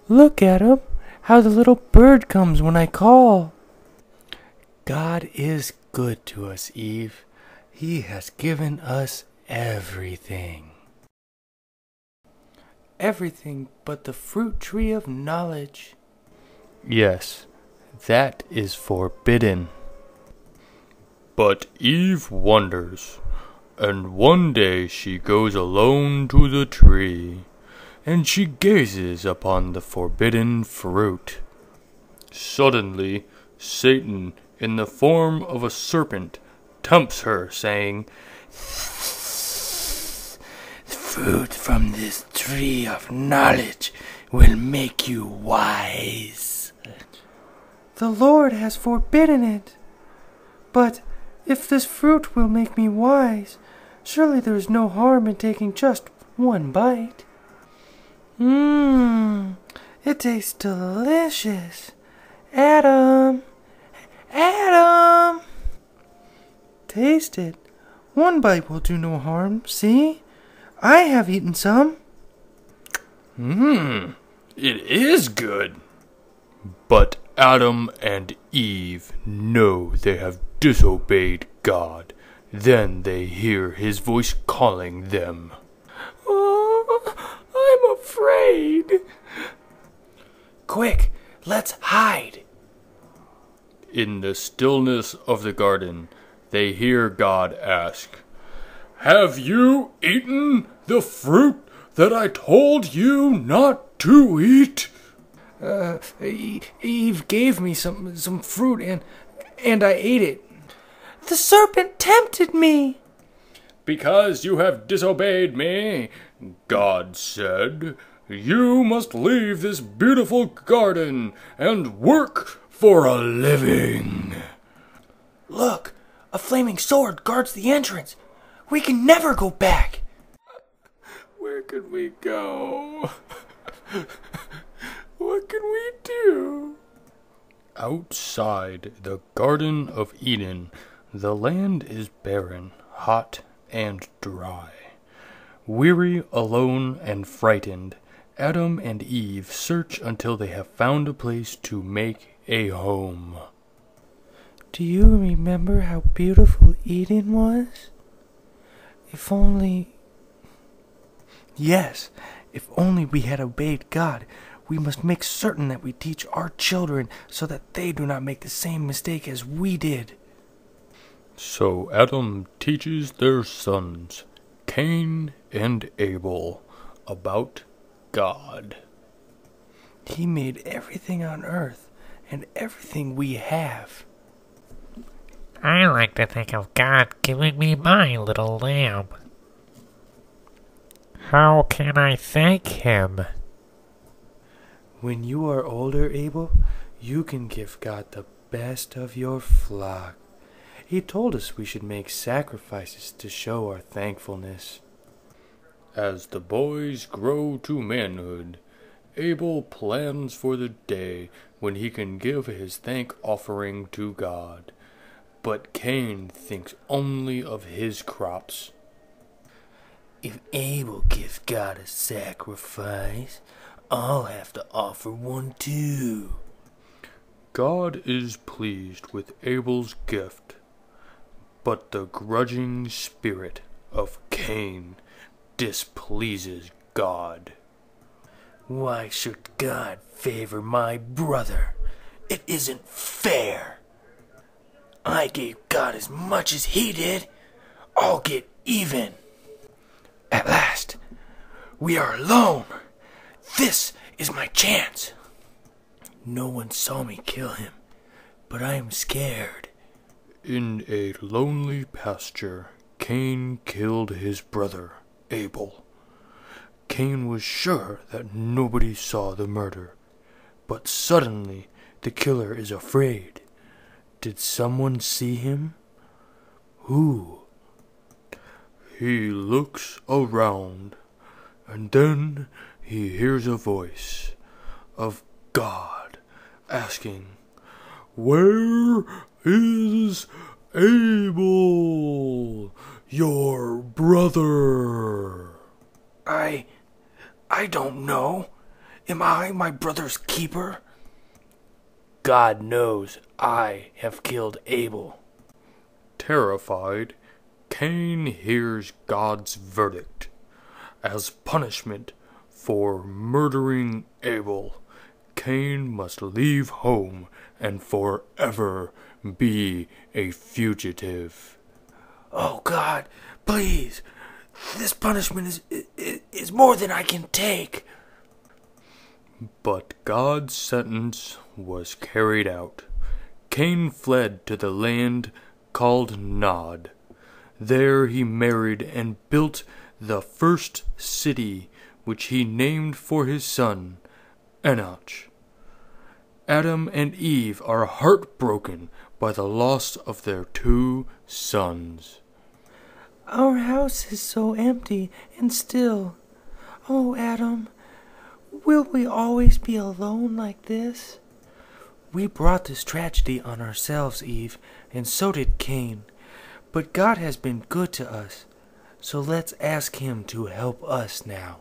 Look at him, how the little bird comes when I call. God is good to us, Eve. He has given us everything. Everything but the fruit tree of knowledge. Yes, that is forbidden. But Eve wonders, and one day she goes alone to the tree, and she gazes upon the forbidden fruit. Suddenly, Satan, in the form of a serpent, tempts her, saying, Fruit from this tree of knowledge will make you wise. The Lord has forbidden it. But if this fruit will make me wise, surely there is no harm in taking just one bite. It tastes delicious. Adam! Taste it. One bite will do no harm, see? I have eaten some. It is good. But Adam and Eve know they have disobeyed God. Then they hear his voice calling them. Oh, I'm afraid. Quick, let's hide. In the stillness of the garden, they hear God ask, Have you eaten the fruit that I told you not to eat? Eve gave me some fruit and I ate it. The serpent tempted me. Because you have disobeyed me, God said, you must leave this beautiful garden and work for a living. Look, a flaming sword guards the entrance. We can never go back. Where can we go? What can we do? Outside the Garden of Eden, the land is barren, hot, and dry. Weary, alone, and frightened, Adam and Eve search until they have found a place to make a home. Do you remember how beautiful Eden was? If only... Yes, if only we had obeyed God. We must make certain that we teach our children so that they do not make the same mistake as we did. So Adam teaches their sons, Cain and Abel, about God. He made everything on earth and everything we have. I like to think of God giving me my little lamb. How can I thank him? When you are older, Abel, you can give God the best of your flock. He told us we should make sacrifices to show our thankfulness. As the boys grow to manhood, Abel plans for the day when he can give his thank offering to God. But Cain thinks only of his crops. If Abel gives God a sacrifice, I'll have to offer one too. God is pleased with Abel's gift, but the grudging spirit of Cain displeases God. Why should God favor my brother? It isn't fair. I gave God as much as he did. I'll get even. At last, we are alone. This is my chance. No one saw me kill him, but I am scared. In a lonely pasture, Cain killed his brother, Abel. Cain was sure that nobody saw the murder, but suddenly the killer is afraid. Did someone see him? Who? He looks around, and then he hears a voice of God asking, Where is Abel, your brother? I don't know. Am I my brother's keeper? God knows I have killed Abel. Terrified, Cain hears God's verdict. As punishment for murdering Abel, Cain must leave home and forever be a fugitive. Oh God, please, this punishment is more than I can take. But God's sentence was carried out. Cain fled to the land called Nod. There he married and built the first city, which he named for his son, Enoch. Adam and Eve are heartbroken by the loss of their 2 sons. Our house is so empty and still. Oh, Adam, will we always be alone like this? We brought this tragedy on ourselves, Eve, and so did Cain. But God has been good to us, so let's ask him to help us now.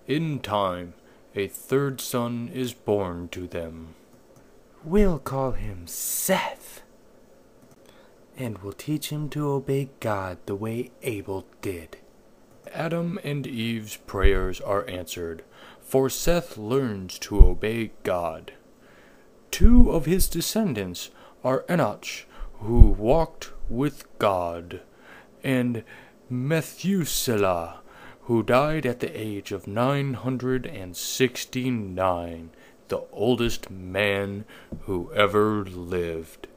In time, a 3rd son is born to them. We'll call him Seth, and we'll teach him to obey God the way Abel did. Adam and Eve's prayers are answered, for Seth learns to obey God. 2 of his descendants are Enoch, who walked with God, and Methuselah, who died at the age of 969, the oldest man who ever lived.